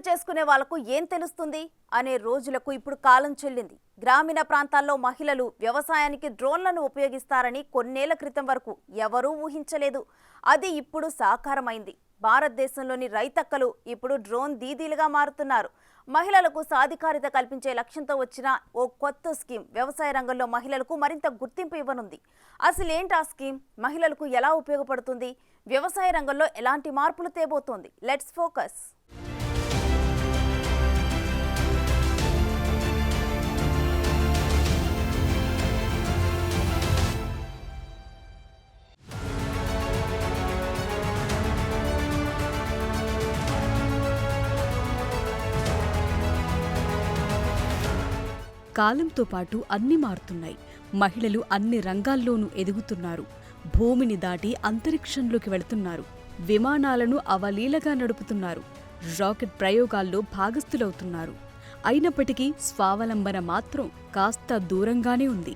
చేసుకునే వాళ్లకు ఏం తెలుస్తుంది అనే రోజులకు ఇప్పుడు కాలం చెల్లింది. గ్రామీణ ప్రాంతాల్లో మహిళలు వ్యవసాయానికి డ్రోన్లను ఉపయోగిస్తారని కొన్నేళ్ల క్రితం వరకు ఎవరూ ఊహించలేదు. అది ఇప్పుడు సాకారమైంది. భారతదేశంలోని రైతక్కలు ఇప్పుడు డ్రోన్ దీదీలుగా మారుతున్నారు. మహిళలకు సాధికారిత కల్పించే లక్ష్యంతో వచ్చిన ఓ కొత్త స్కీమ్ వ్యవసాయ రంగంలో మహిళలకు మరింత గుర్తింపు ఇవ్వనుంది. అసలేంటి ఆ స్కీమ్? మహిళలకు ఎలా ఉపయోగపడుతుంది? వ్యవసాయ రంగంలో ఎలాంటి మార్పులు తేబోతోంది? Let's focus. కాలంతో పాటు అన్ని మారుతున్నాయి. మహిళలు అన్ని రంగాల్లోనూ ఎదుగుతున్నారు. భూమిని దాటి అంతరిక్షంలోకి వెళుతున్నారు. విమానాలను అవలీలగా నడుపుతున్నారు. రాకెట్ ప్రయోగాల్లో భాగస్థులవుతున్నారు. అయినప్పటికీ స్వావలంబన మాత్రం కాస్త దూరంగానే ఉంది.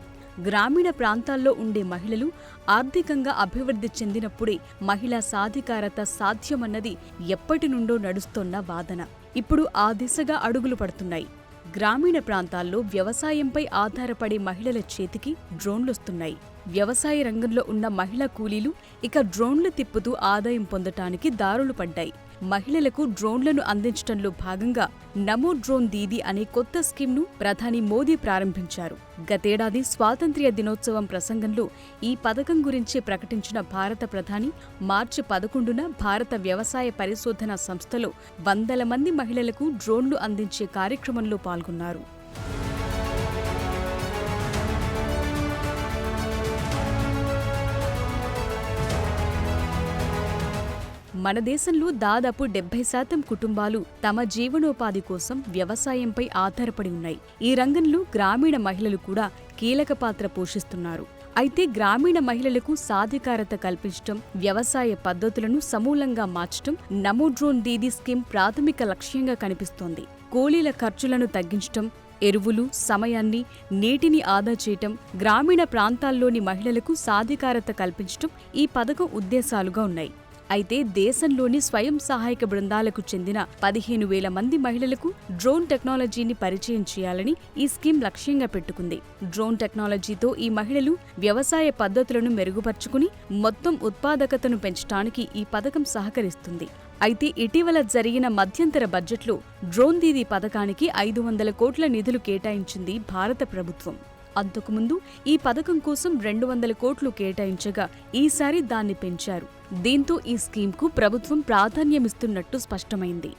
గ్రామీణ ప్రాంతాల్లో ఉండే మహిళలు ఆర్థికంగా అభివృద్ధి చెందినప్పుడే మహిళా సాధికారత సాధ్యమన్నది ఎప్పటి నుండో నడుస్తోన్న వాదన ఇప్పుడు ఆ దిశగా అడుగులు పడుతున్నాయి. గ్రామీణ ప్రాంతాల్లో వ్యవసాయంపై ఆధారపడే మహిళల చేతికి డ్రోన్లొస్తున్నాయి. వ్యవసాయ రంగంలో ఉన్న మహిళా కూలీలు ఇక డ్రోన్లు తిప్పుతూ ఆదాయం పొందటానికి దారులు పడ్డాయి. మహిళలకు డ్రోన్లను అందించడంలో భాగంగా నమో డ్రోన్ దీదీ అనే కొత్త స్కీమ్ను ప్రధాని మోదీ ప్రారంభించారు. గతేడాది స్వాతంత్ర్య దినోత్సవం ప్రసంగంలో ఈ పథకం గురించి ప్రకటించిన భారత ప్రధాని మార్చి 11న భారత వ్యవసాయ పరిశోధన సంస్థలో 100 మంది మహిళలకు డ్రోన్లు అందించే కార్యక్రమంలో పాల్గొన్నారు. మన దేశంలో దాదాపు 70% కుటుంబాలు తమ జీవనోపాధి కోసం వ్యవసాయంపై ఆధారపడి ఉన్నాయి. ఈ రంగంలో గ్రామీణ మహిళలు కూడా కీలక పాత్ర పోషిస్తున్నారు. అయితే గ్రామీణ మహిళలకు సాధికారత కల్పించడం, వ్యవసాయ పద్ధతులను సమూలంగా మార్చడం నమో డ్రోన్ దీదీ స్కీమ్ ప్రాథమిక లక్ష్యంగా కనిపిస్తోంది. కూలీల ఖర్చులను తగ్గించడం, ఎరువులు, సమయాన్ని, నీటిని ఆదా చేయటం, గ్రామీణ ప్రాంతాల్లోని మహిళలకు సాధికారత కల్పించడం ఈ పథకం ఉద్దేశాలుగా ఉన్నాయి. అయితే దేశంలోని స్వయం సహాయక బృందాలకు చెందిన 15,000 మంది మహిళలకు డ్రోన్ టెక్నాలజీని పరిచయం చేయాలని ఈ స్కీమ్ లక్ష్యంగా పెట్టుకుంది. డ్రోన్ టెక్నాలజీతో ఈ మహిళలు వ్యవసాయ పద్ధతులను మెరుగుపరుచుకుని మొత్తం ఉత్పాదకతను పెంచడానికి ఈ పథకం సహకరిస్తుంది. అయితే ఇటీవల జరిగిన మధ్యంతర బడ్జెట్లో డ్రోన్ దీదీ పథకానికి 500 కోట్ల నిధులు కేటాయించింది భారత ప్రభుత్వం. అంతకుముందు ఈ పథకం కోసం 200 కోట్లు కేటాయించగా ఈసారి దాన్ని పెంచారు. దీంతో ఈ స్కీమ్కు ప్రభుత్వం ప్రాధాన్యమిస్తున్నట్టు స్పష్టమైంది.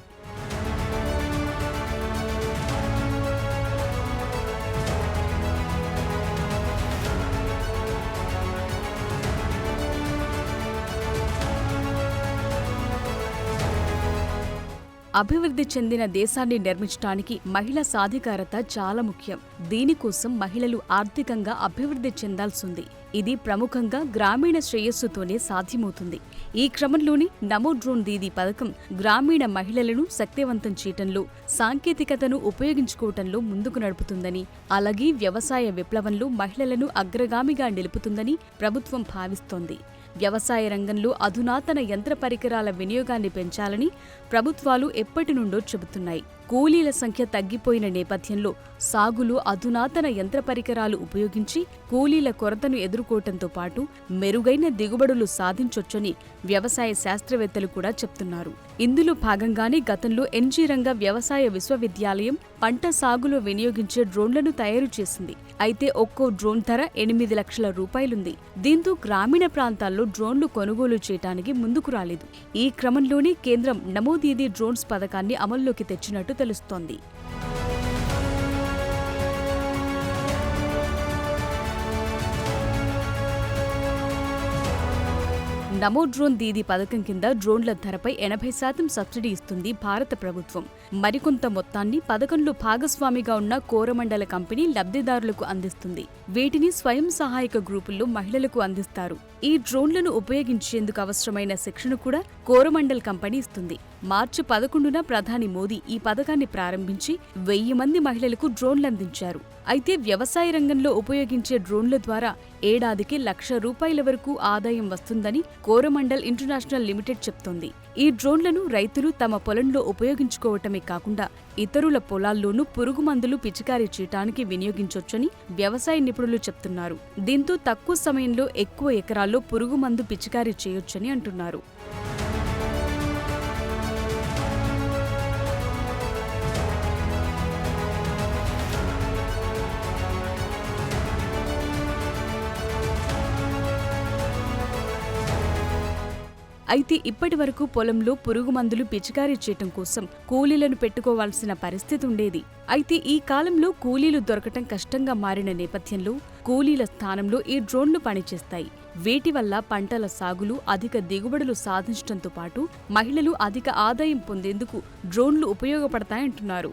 అభివృద్ధి చెందిన దేశాన్ని నిర్మించడానికి మహిళా సాధికారత చాలా ముఖ్యం. దీనికోసం మహిళలు ఆర్థికంగా అభివృద్ధి చెందాల్సింది. ఇది ప్రముఖంగా గ్రామీణ శ్రేయస్సుతోనే సాధ్యమవుతుంది. ఈ క్రమంలోని నమో డ్రోన్ దీదీ పథకం గ్రామీణ మహిళలను శక్తివంతం చేయటంలో, సాంకేతికతను ఉపయోగించుకోవటంలో ముందుకు నడుపుతుందని, అలాగే వ్యవసాయ విప్లవంలో మహిళలను అగ్రగామిగా నిలుపుతుందని ప్రభుత్వం భావిస్తోంది. వ్యవసాయ రంగంలో అధునాతన యంత్ర పరికరాల వినియోగాన్ని పెంచాలని ప్రభుత్వాలు ఎప్పటి నుండో చెబుతున్నాయి. కూలీల సంఖ్య తగ్గిపోయిన నేపథ్యంలో సాగులో అధునాతన యంత్ర పరికరాలు ఉపయోగించి కూలీల కొరతను ఎదుర్కోవటంతో పాటు మెరుగైన దిగుబడులు సాధించొచ్చని వ్యవసాయ శాస్త్రవేత్తలు కూడా చెప్తున్నారు. ఇందులో భాగంగానే గతంలో ఎన్జీ రంగ వ్యవసాయ విశ్వవిద్యాలయం పంట సాగులో వినియోగించే డ్రోన్లను తయారు చేసింది. అయితే ఒక్కో డ్రోన్ ధర 8 లక్షల రూపాయలుంది. దీంతో గ్రామీణ ప్రాంతాల్లో డ్రోన్లు కొనుగోలు చేయడానికి ముందుకు రాలేదు. ఈ క్రమంలోనే కేంద్రం నమో దీదీ డ్రోన్స్ పథకాన్ని అమల్లోకి తెచ్చినట్టు తెలుస్తోంది. నమో డ్రోన్ దీదీ పథకం కింద డ్రోన్ల ధరపై 80% సబ్సిడీ ఇస్తుంది భారత ప్రభుత్వం. మరికొంత మొత్తాన్ని పథకంలో భాగస్వామిగా ఉన్న కోరమండల కంపెనీ లబ్ధిదారులకు అందిస్తుంది. వీటిని స్వయం సహాయక గ్రూపుల్లో మహిళలకు అందిస్తారు. ఈ డ్రోన్లను ఉపయోగించేందుకు అవసరమైన శిక్షణ కూడా కోరమండల్ కంపెనీ ఇస్తుంది. మార్చి 11న ప్రధాని మోదీ ఈ పథకాన్ని ప్రారంభించి 1000 మంది మహిళలకు డ్రోన్లందించారు. అయితే వ్యవసాయ రంగంలో ఉపయోగించే డ్రోన్ల ద్వారా ఏడాదికి ₹1,00,000 వరకు ఆదాయం వస్తుందని కోరమండల్ ఇంటర్నేషనల్ లిమిటెడ్ చెప్తోంది. ఈ డ్రోన్లను రైతులు తమ పొలంలో ఉపయోగించుకోవటమే కాకుండా ఇతరుల పొలాల్లోనూ పురుగు మందులు పిచికారీ చేయటానికి వినియోగించొచ్చని వ్యవసాయ నిపుణులు చెప్తున్నారు. దీంతో తక్కువ సమయంలో ఎక్కువ ఎకరాల్లో పురుగు మందు పిచికారీ చేయొచ్చని అంటున్నారు. అయితే ఇప్పటి వరకు పొలంలో పురుగు మందులు పిచికారీ చేయటం కోసం కూలీలను పెట్టుకోవాల్సిన పరిస్థితి ఉండేది. అయితే ఈ కాలంలో కూలీలు దొరకటం కష్టంగా మారిన నేపథ్యంలో కూలీల స్థానంలో ఈ డ్రోన్లు పనిచేస్తాయి. వీటి వల్ల పంటల సాగులు అధిక దిగుబడులు సాధించడంతో పాటు మహిళలు అధిక ఆదాయం పొందేందుకు డ్రోన్లు ఉపయోగపడతాయంటున్నారు.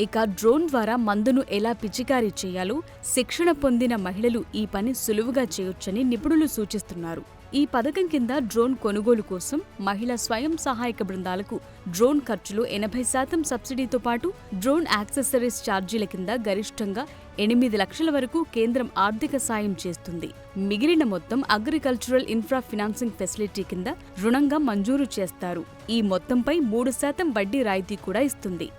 ఇక డ్రోన్ ద్వారా మందును ఎలా పిచికారీ చేయాలో శిక్షణ పొందిన మహిళలు ఈ పని సులువుగా చేయొచ్చని నిపుణులు సూచిస్తున్నారు. ఈ పథకం కింద డ్రోన్ కొనుగోలు కోసం మహిళా స్వయం సహాయక బృందాలకు డ్రోన్ ఖర్చులో 80% సబ్సిడీతో పాటు డ్రోన్ యాక్సెసరీస్ ఛార్జీల కింద గరిష్టంగా 8 లక్షల వరకు కేంద్రం ఆర్థిక సాయం చేస్తుంది. మిగిలిన మొత్తం అగ్రికల్చరల్ ఇన్ఫ్రా ఫినాన్సింగ్ ఫెసిలిటీ కింద రుణంగా మంజూరు చేస్తారు. ఈ మొత్తంపై 3% వడ్డీ రాయితీ కూడా ఇస్తుంది.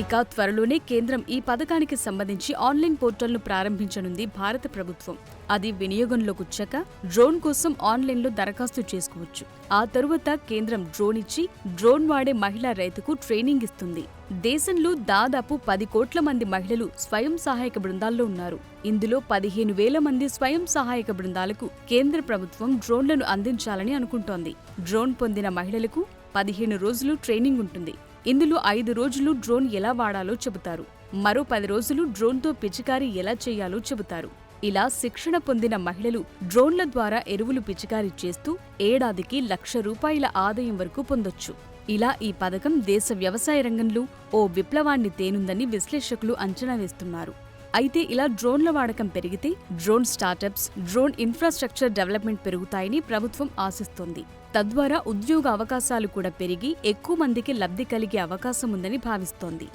ఇక త్వరలోనే కేంద్రం ఈ పథకానికి సంబంధించి ఆన్లైన్ పోర్టల్ను ప్రారంభించనుంది భారత ప్రభుత్వం. అది వినియోగంలోకి వచ్చాక డ్రోన్ కోసం ఆన్లైన్లో దరఖాస్తు చేసుకోవచ్చు. ఆ తరువాత కేంద్రం డ్రోన్ ఇచ్చి డ్రోన్ వాడే మహిళా రైతుకు ట్రైనింగ్ ఇస్తుంది. దేశంలో దాదాపు 10 కోట్ల మంది మహిళలు స్వయం సహాయక బృందాల్లో ఉన్నారు. ఇందులో 15,000 మంది స్వయం సహాయక బృందాలకు కేంద్ర ప్రభుత్వం డ్రోన్లను అందించాలని అనుకుంటోంది. డ్రోన్ పొందిన మహిళలకు 15 రోజులు ట్రైనింగ్ ఉంటుంది. ఇందులో 5 రోజులు డ్రోన్ ఎలా వాడాలో చెబుతారు. మరో 10 రోజులు డ్రోన్తో పిచికారీ ఎలా చేయాలో చెబుతారు. ఇలా శిక్షణ పొందిన మహిళలు డ్రోన్ల ద్వారా ఎరువులు పిచికారీ చేస్తూ ఏడాదికి ₹1,00,000 ఆదాయం వరకు పొందొచ్చు. ఇలా ఈ పథకం దేశ వ్యవసాయ రంగంలో ఓ విప్లవాన్ని తేనుందని విశ్లేషకులు అంచనా వేస్తున్నారు. అయితే ఇలా డ్రోన్ల వాడకం పెరిగితే drone startups, drone infrastructure development పెరుగుతాయని ప్రభుత్వం ఆశిస్తోంది. తద్వారా ఉద్యోగ అవకాశాలు కూడా పెరిగి ఎక్కువ మందికి లబ్ధి కలిగే అవకాశం ఉందని భావిస్తోంది.